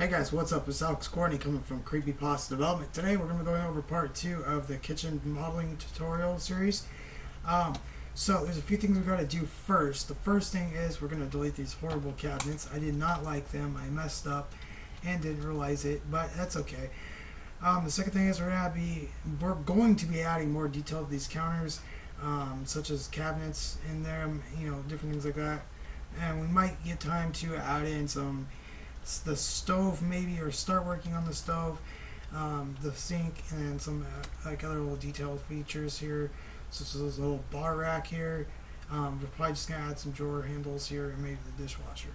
Hey guys, what's up? It's Alex Courtney coming from Creepypasta Development. Today we're going to be going over part 2 of the kitchen modeling tutorial series. So there's a few things we've got to do first. The first thing is we're going to delete these horrible cabinets. I did not like them. I messed up and didn't realize it, but that's okay. The second thing is we're going to be adding more detail to these counters, such as cabinets in them, different things like that. And we might get time to add in the stove maybe, or start working on the stove, the sink, and some like other little detailed features here, such as this little bar rack here. We're probably just gonna add some drawer handles here and maybe the dishwasher.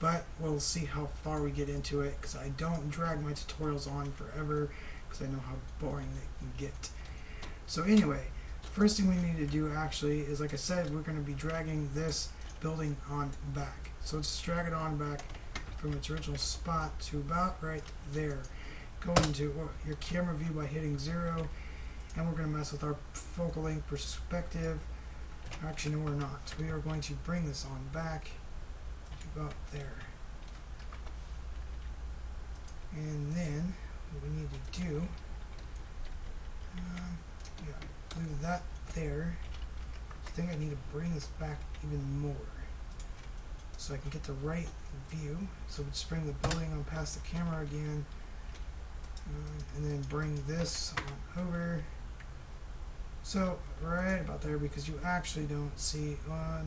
But we'll see how far we get into it, because I don't drag my tutorials on forever because I know how boring they can get. So anyway, first thing we need to do actually is, like I said, we're going to be dragging this building on back. So just drag it on back from its original spot to about right there. Go into your camera view by hitting 0, and we're going to mess with our focal length perspective. Actually, no, we're not. We are going to bring this on back to about there. And then what we need to do, leave that there. I think I need to bring this back even more, so I can get the right view. So we just bring the building on past the camera again, and then bring this on over. So right about there, because you actually don't see,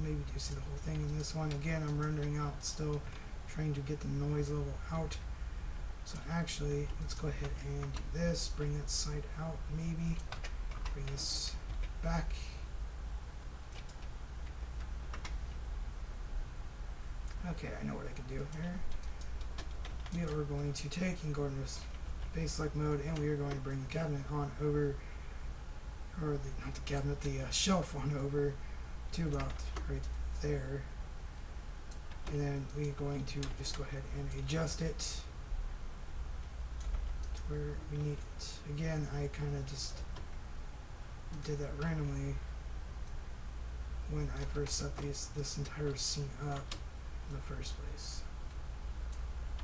maybe you see the whole thing in this one. Again, I'm rendering out, still trying to get the noise level out. So actually, let's go ahead and do this. Bring that side out, maybe. Bring this back. Okay, I know what I can do here. We are going to take and go into face select mode, and we are going to bring the cabinet on over, or not the cabinet, the shelf on over to about right there. And then we're going to just go ahead and adjust it to where we need it. Again, I kind of just did that randomly when I first set this entire scene up in the first place.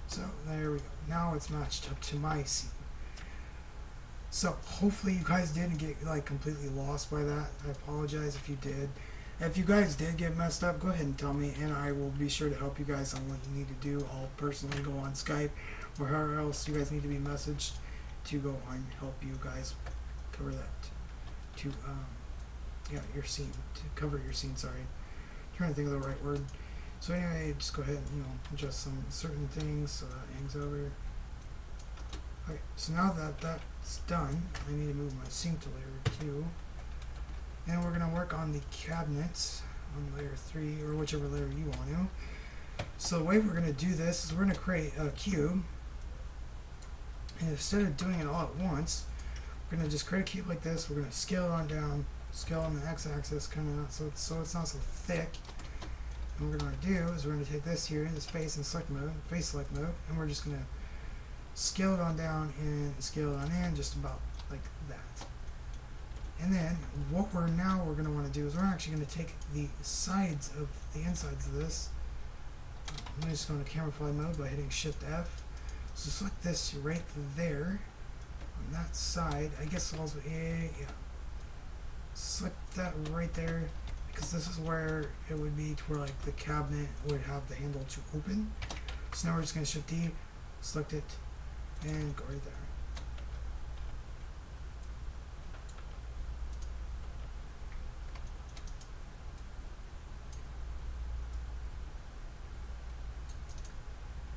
So there we go. Now it's matched up to my scene. So hopefully you guys didn't get completely lost by that. I apologize if you did. If you guys did get messed up, go ahead and tell me, and I will be sure to help you guys on what you need to do. I'll personally go on Skype or however else you guys need to be messaged to go on help you guys cover that. To your scene, to cover your scene. Sorry, I'm trying to think of the right word. So anyway, just go ahead and adjust some certain things so that hangs over. Okay, so now that that's done, I need to move my sink to layer 2, and we're going to work on the cabinets on layer 3, or whichever layer you want to. So the way we're going to do this is we're going to create a cube, and instead of doing it all at once, we're going to just create a cube like this. We're going to scale it on down, scale on the x-axis, kind of so it's not so thick. And what we're going to do is we're going to take this here, this face select mode, and we're just going to scale it on down and scale it on in, just about like that. And then what we're going to want to do is we're actually going to take the sides of the insides of this. I'm just going to camouflage mode by hitting Shift F. So select this right there on that side. I guess also, yeah. Select that right there, because this is where it would be to where the cabinet would have the handle to open. So now we're just going to Shift D, select it, and go right there.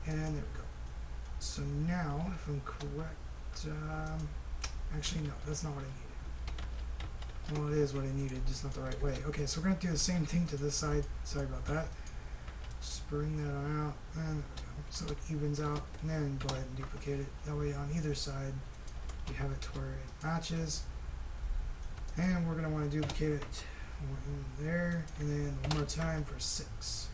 And there we go. So now, if I'm correct, actually no, that's not what I needed. Well, it is what I needed, just not the right way. Okay, so we're going to do the same thing to this side. Sorry about that. Just bring that on out, and there we go. So it evens out, and then go ahead and duplicate it. That way on either side, you have it to where it matches. And we're going to want to duplicate it in there, and then one more time for 6.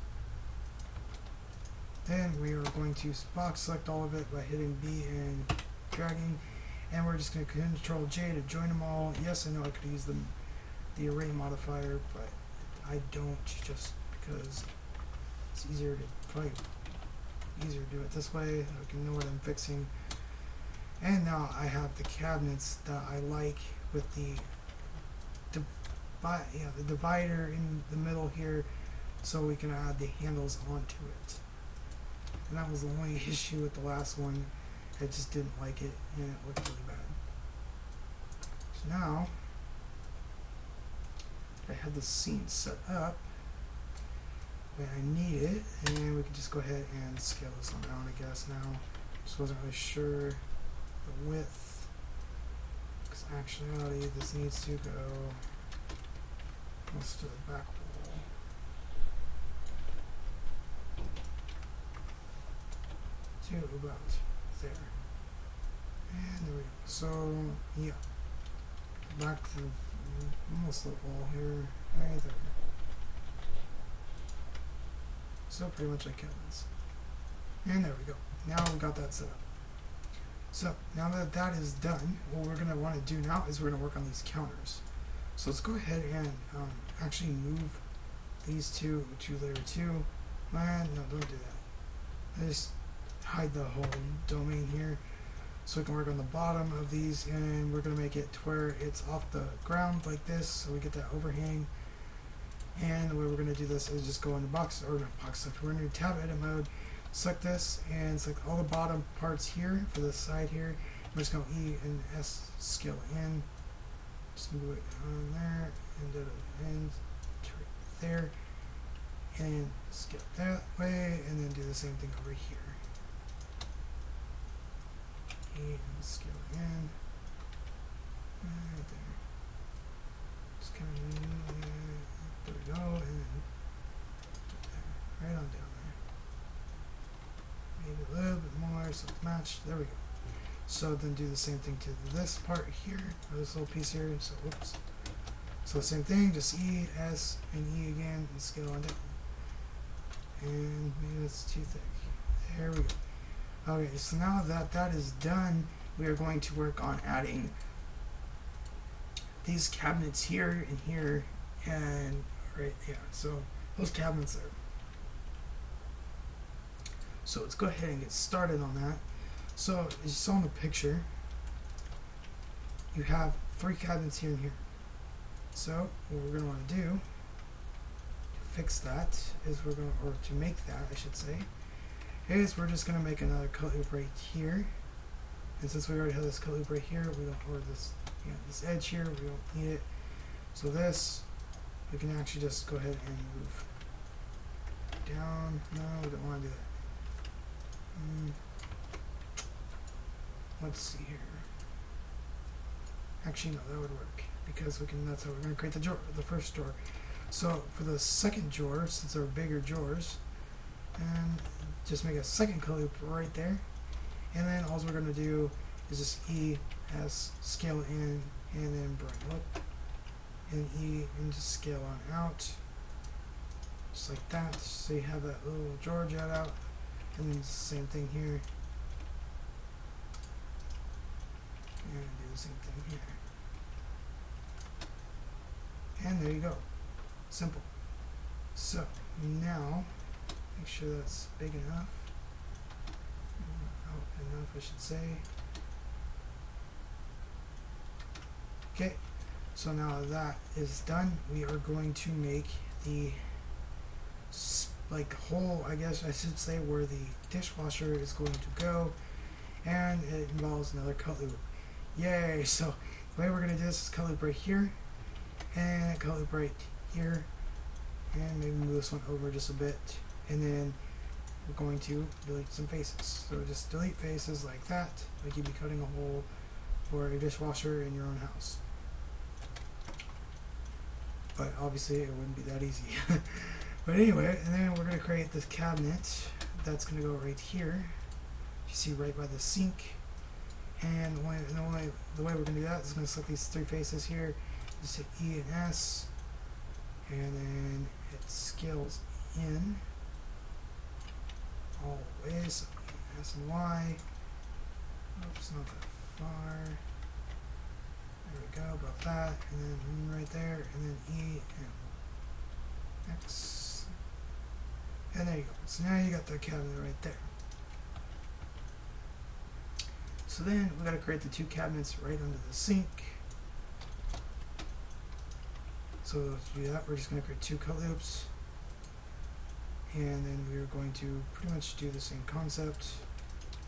Then we are going to box select all of it by hitting B and dragging. And we're just going to Control J to join them all. Yes, I know I could use the array modifier, but I don't, just because it's easier to probably easier to do it this way. I can know what I'm fixing. And now I have the cabinets that I like with the divider in the middle here, so we can add the handles onto it. And that was the only issue with the last one. I just didn't like it, and it looked really bad. So now I had the scene set up when I need it, and we can just go ahead and scale this one out, I guess. Now just wasn't really sure the width, because actuality this needs to go close to the back wall. To about there. And there we go. So yeah, back to almost the wall here, right there. So pretty much like cabinets. And there we go. Now we got that set up. So now that that is done, what we're going to want to do now is we're going to work on these counters. So let's go ahead and actually move these two to layer 2. Man, no, don't do that. Just hide the whole domain here so we can work on the bottom of these, and we're going to make it to where it's off the ground like this, so we get that overhang. And the way we're going to do this is just go into box, or not box select, we're going to tab edit mode, select this, and select all the bottom parts here for the side here. We're just going to E and S scale in, just move it down there, and right there, and scale that way, and then do the same thing over here. E and scale in, right there. Just kind of, there we go, and then right on down there. Maybe a little bit more so it's matched. There we go. So then do the same thing to this part here, or this little piece here. So whoops. So same thing, just E, S, and E again, and scale on down. And maybe it's too thick. There we go. Okay, so now that that is done, we are going to work on adding these cabinets here and here, and right, yeah, so those cabinets there. So let's go ahead and get started on that. So as you saw in the picture, you have 3 cabinets here and here. So what we're going to want to do to fix that is we're going to, or to make that I should say, is we're just going to make another cut loop right here. And since we already have this cut loop right here, we don't, or this, you know, this edge here, we don't need it. So this, we can actually just go ahead and move down. No, we don't want to do that. Let's see here. Actually, no, that would work because we can. That's how we're going to create the drawer, the first drawer. So for the second drawer, since they're bigger drawers, and just make a second cut loop right there, and then all we're going to do is just E, S, scale in, and then bring up, and E, and just scale on out, just like that. So you have that little drawer jet out, and then the same thing here. And do the same thing here. And there you go. Simple. So now make sure that's big enough. Out enough, I should say. Okay. So now that is done, we are going to make the hole, I guess I should say, where the dishwasher is going to go, and it involves another cut loop. Yay! So the way we're going to do this is cut loop right here, and a cut loop right here, and maybe move this one over just a bit, and then we're going to delete some faces. So just delete faces like that, like you'd be cutting a hole for a dishwasher in your own house. But obviously it wouldn't be that easy. But anyway, and then we're going to create this cabinet that's going to go right here. You see right by the sink. And the way we're going to do that is going to select these 3 faces here. Just hit E and S, and then it scales in all the way. So S and Y. Oops, not that far. There we go, about that, and then right there, and then E and X. And there you go. So now you got the cabinet right there. So then we got to create the two cabinets right under the sink. So to do that, we're just going to create two cut loops, and then we're going to pretty much do the same concept.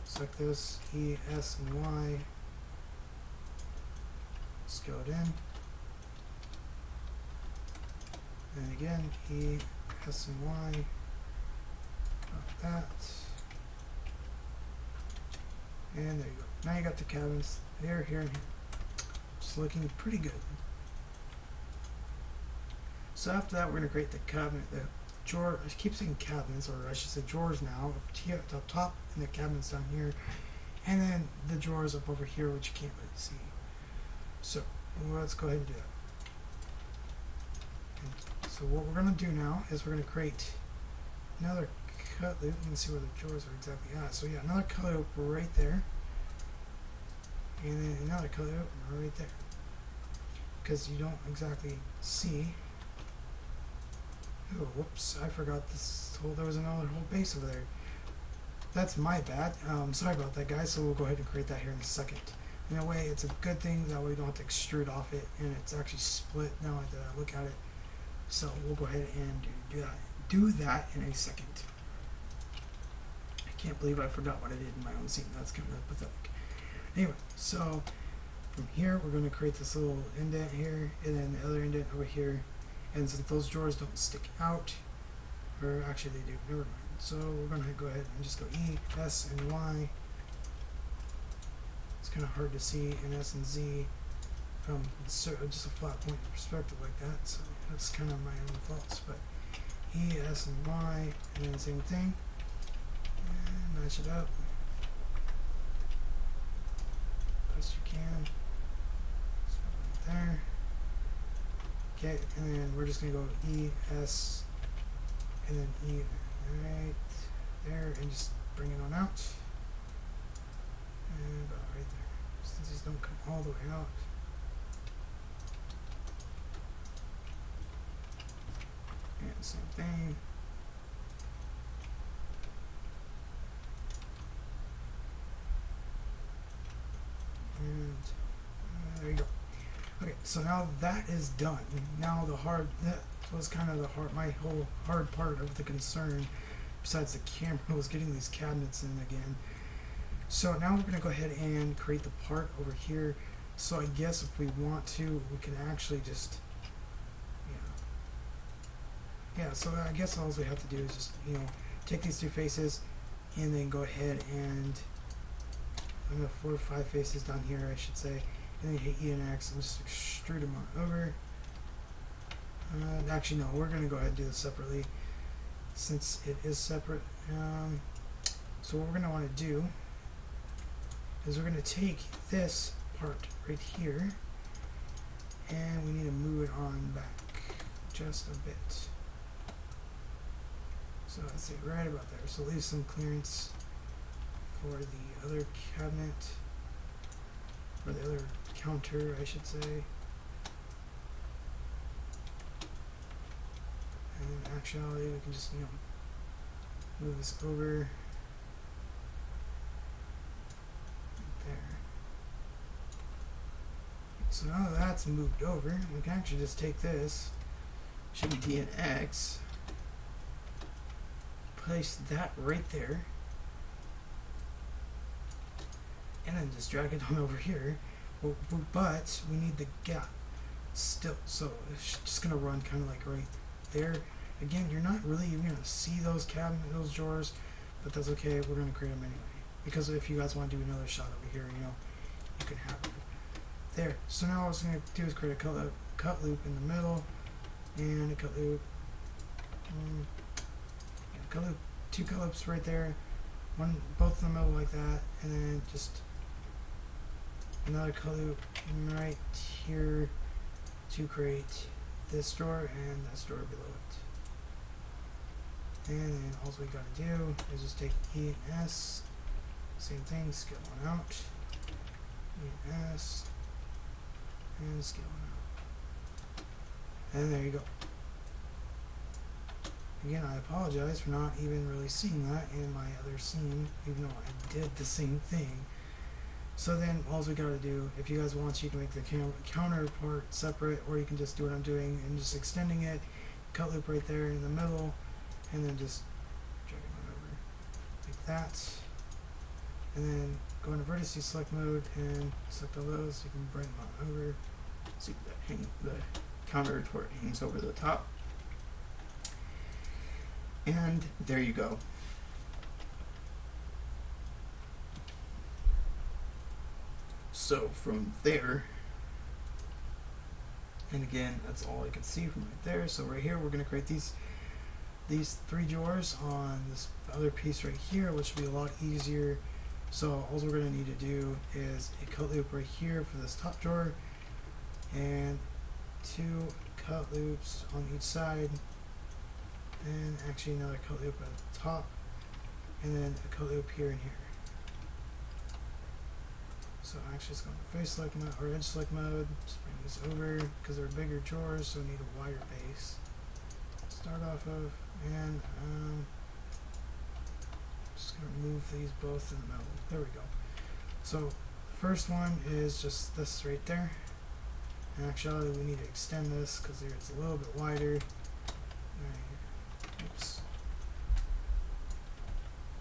Select this, E, S, and Y, scale it in, and again, E, S, and Y, like that, and there you go. Now you got the cabins there, here, and here. It's looking pretty good. So after that, we're going to create the cabinet, the drawer. I keep saying cabinets, or I should say drawers now, up top, and the cabinets down here, and then the drawers up over here, which you can't really see. So let's go ahead and do that. And so what we're going to do now is we're going to create another cut loop. You can see where the drawers are exactly at. So yeah, another cut loop right there, and then another cut loop right there, because you don't exactly see. Oh, whoops, I forgot this whole, there was another whole base over there. That's my bad. Sorry about that, guys. So we'll go ahead and create that here in a second. In a way, it's a good thing, that way we don't have to extrude off it, and it's actually split now that I look at it. So we'll go ahead and do that in a second. I can't believe I forgot what I did in my own scene. That's kind of pathetic. Anyway, so from here, we're going to create this little indent here, and then the other indent over here. And since those drawers don't stick out, or actually they do, never mind. So we're going to go ahead and just go E, S, and Y. It's kind of hard to see in S and Z from just a flat point perspective like that, so that's kind of my own faults. But E, S, and Y, and then the same thing, and match it up best you can. So right there. Okay, and then we're just going to go E, S, and then E right there, and just bring it on out. And about right there. Since these don't come all the way out. And same thing. And there you go. Okay, so now that is done. Now that was kind of my whole hard part of the concern, besides the camera, was getting these cabinets in again. So now we're going to go ahead and create the part over here. So I guess if we want to, we can actually just, yeah, so I guess all we have to do is just, take these two faces, and then go ahead and, I'm going to 4 or 5 faces down here, I should say. And then hit E and X and just extrude them on over. Actually, no, we're going to go ahead and do this separately, since it is separate. So what we're going to want to do is we're going to take this part right here, and we need to move it on back just a bit. So I'd say right about there. So leave some clearance for the other cabinet, or the other counter, I should say. And in actuality, we can just, move this over right there. So now that that's moved over, we can actually just take this, should be D and X, place that right there, and then just drag it on over here. But we need the gap still, so it's just gonna run kind of like right there. Again, you're not really even gonna see those those drawers, but that's okay. We're gonna create them anyway, because if you guys want to do another shot over here, you can have it there. So now what I was gonna do is create a cut loop in the middle, and a cut loop, two cut loops right there, both in the middle like that, and then just another cut loop right here to create this drawer and this drawer below it. And then all we gotta do is just take E and S, same thing, scale one out, E and S, and scale one out. And there you go. Again, I apologize for not even really seeing that in my other scene, even though I did the same thing. So then all we gotta do, if you guys want, you can make the counter part separate, or you can just do what I'm doing and just extending it, cut loop right there in the middle, and then just drag it on over like that. And then go into vertice select mode and select all those. You can bring them on over. See that the counter retort hangs over the top. And there you go. So from there, and again, that's all I can see from right there. So right here, we're going to create these 3 drawers on this other piece right here, which will be a lot easier. So all we're going to need to do is a cut loop right here for this top drawer, and 2 cut loops on each side, and actually another cut loop at the top, and then a cut loop here and here. So actually it's going to face select mode or edge select mode. Just bring these over because they're bigger drawers, so we need a wider base to start off of, and just going to move these both in the middle. There we go. So the first one is just this right there. In actuality, we need to extend this because here it's a little bit wider. Oops.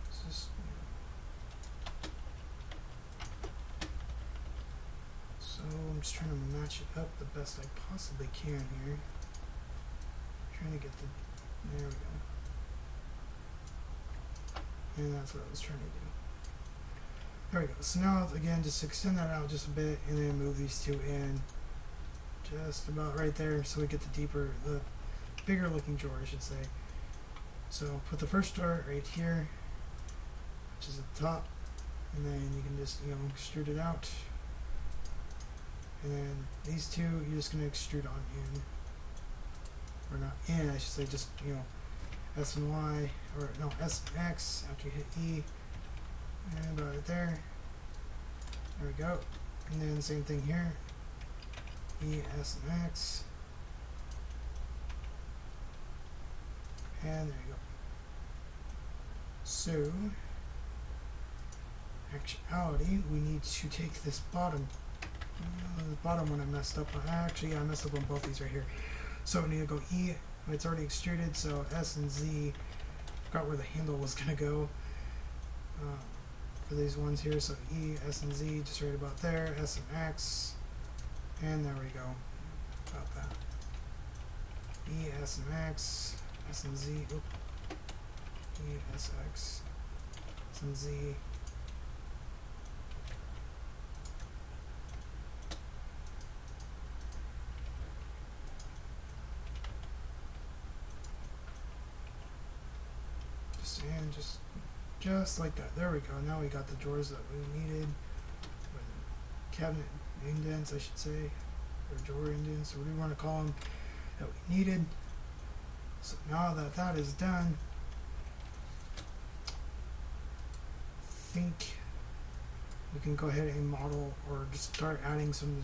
It's just, so I'm just trying to match it up the best I possibly can here. Trying to get the, there we go. And that's what I was trying to do. There we go. So now again, just extend that out just a bit, and then move these 2 in just about right there, so we get the bigger looking drawer, I should say. So put the first drawer right here, which is at the top, and then you can just extrude it out. And then these 2, you're just going to extrude on in, or not in, I should say, just S and Y, or no, S and X after you hit E, and about right there. There we go. And then same thing here, E, S, and X, and there you go. So, actuality, we need to take this bottom. The bottom one I messed up on. Actually, I messed up on both these right here. So we need to go E. It's already extruded, so S and Z. Forgot where the handle was gonna go for these ones here. So E, S, and Z, just right about there. S and X, and there we go. About that. E, S, and X, S and Z. Oop. E, S, X, S and Z. And just like that. There we go. Now we got the drawers that we needed, or the cabinet indents, I should say, or drawer indents, or what do you want to call them, that we needed. So now that that is done, I think we can go ahead and model, or just start adding some of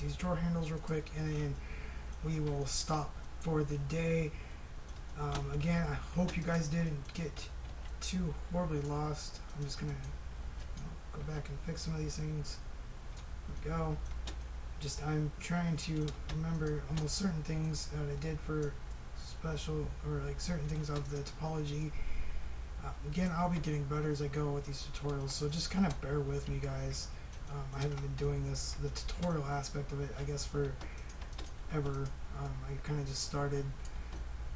these drawer handles real quick, and then we will stop for the day. Again, I hope you guys didn't get too horribly lost. I'm just gonna go back and fix some of these things. There we go. I'm trying to remember almost certain things that I did for special, or like certain things of the topology. Again, I'll be getting better as I go with these tutorials, so just kind of bear with me, guys. I haven't been doing the tutorial aspect of it, I guess, for ever. I kind of just started.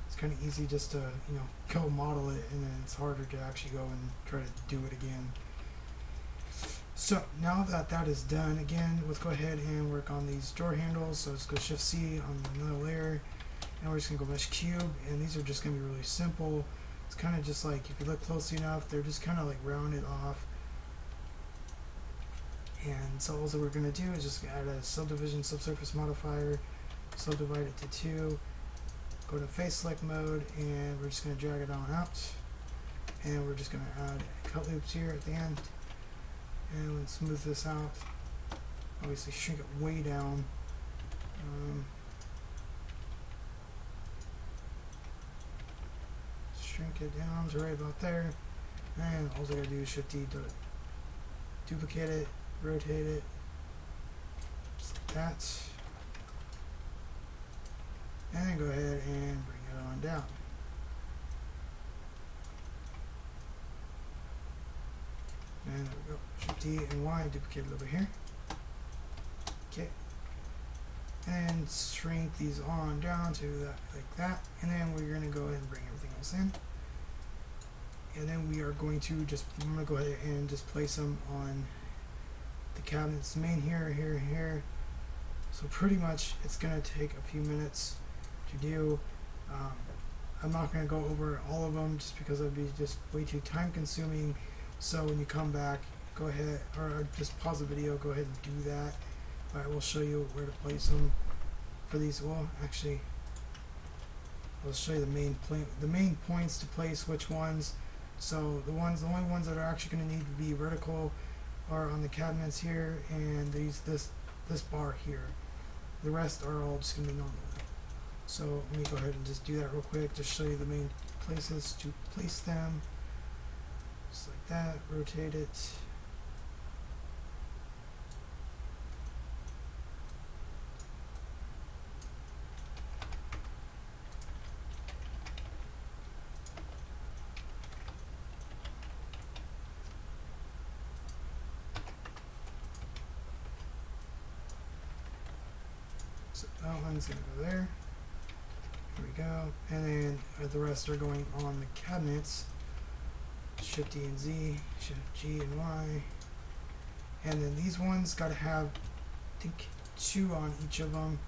It's kind of easy just to, go model it, and then it's harder to actually go and try to do it again. So now that that is done, again, let's go ahead and work on these drawer handles. So let's go Shift C on another layer, and we're just gonna go Mesh Cube, and these are just gonna be really simple. It's kind of just like, if you look closely enough, they're just kind of like rounded off. And so all that we're gonna do is just add a subdivision subsurface modifier, subdivide it to 2. Go to face select mode, and we're just going to drag it on out, and we're just going to add cut loops here at the end, and we'll smooth this out. Obviously shrink it way down. Shrink it down to right about there, and all I gotta do is Shift D to duplicate it, rotate it, just like that, and then go ahead and bring it on down. And there we go. Shift D and Y, duplicate it over here. Okay. And shrink these on down to that, like that. And then we're going to go ahead and bring everything else in. And then we are going to I'm going to go ahead and just place them on the cabinets. Main here, here, here. So pretty much it's going to take a few minutes to do. I'm not going to go over all of them just because it would be just way too time consuming. So when you come back, go ahead, or just pause the video, go ahead and do that. I will show you where to place them for these. Well, actually, I'll show you the main points to place which ones. So the only ones that are actually going to need to be vertical are on the cabinets here, and this bar here. The rest are all just going to be normal. So let me go ahead and just do that real quick, just show you the main places to place them. Just like that, rotate it. So that one's going to go there. Here we go. And then the rest are going on the cabinets. Shift D and Z, Shift G and Y, and then these ones got to have, I think, 2 on each of them,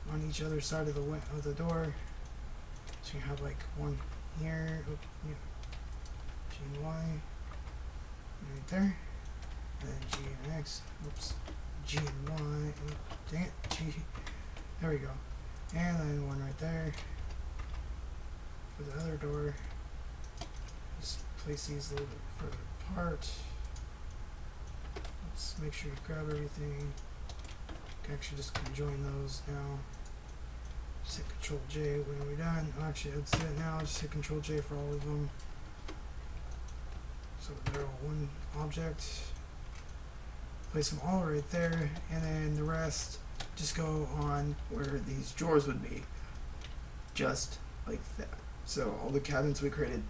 on each other side of the door. So you have like one here, oh, yeah. G and Y, right there, and then G and X. Oops, G and Y. Oh, dang it, G. There we go, and then one right there for the other door. Just place these a little bit further apart. Let's make sure you grab everything. You can actually just conjoin those now. Just hit Control J when we're done. Actually, let's do it now. Just hit Control J for all of them. So they're all one object. Place them all right there, and then the rest just go on where these drawers would be. Just like that. So all the cabinets we created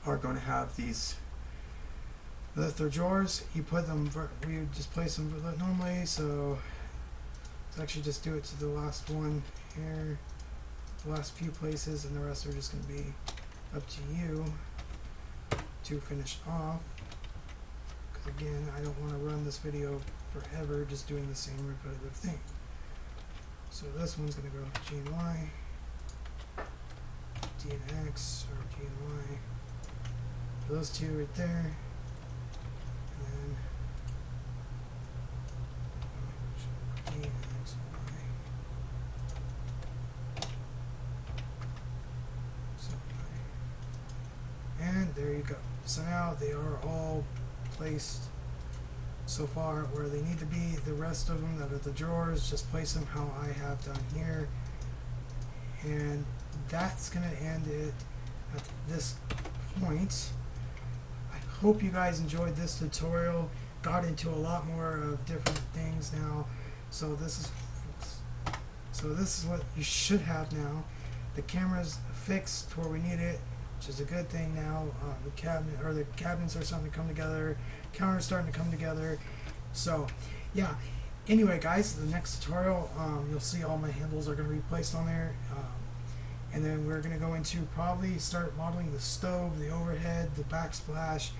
are going to have these. If they're drawers, you put them, we just place them normally. So let's actually just do it to the last one here, the last few places, and the rest are just going to be up to you to finish off. Because again, I don't want to run this video forever just doing the same repetitive thing. So this one's going to go G and Y, D and X, or G and Y. Those two right there, and then G and X, Y. So, and there you go. So now they are all placed so far where they need to be. The rest of them that are the drawers, just place them how I have done here, and that's gonna end it at this point. Hope you guys enjoyed this tutorial, got into a lot more of different things now. So this is what you should have now. The camera's fixed to where we need it, which is a good thing now. The cabinets are starting to come together, counter's starting to come together. So yeah, anyway guys, the next tutorial, you'll see all my handles are going to be placed on there. And then we're going to go into probably start modeling the stove, the overhead, the backsplash,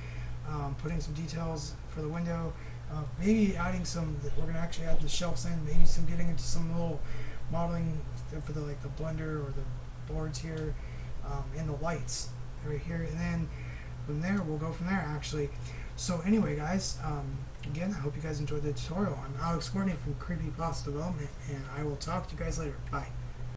putting some details for the window, maybe adding some, we're going to actually add the shelves in, maybe some getting into some little modeling for the blender or the boards here, and the lights right here, and then from there we'll go from there actually. So anyway guys, again, I hope you guys enjoyed the tutorial. I'm Alex Courtney from Creepypasta Development, and I will talk to you guys later. Bye.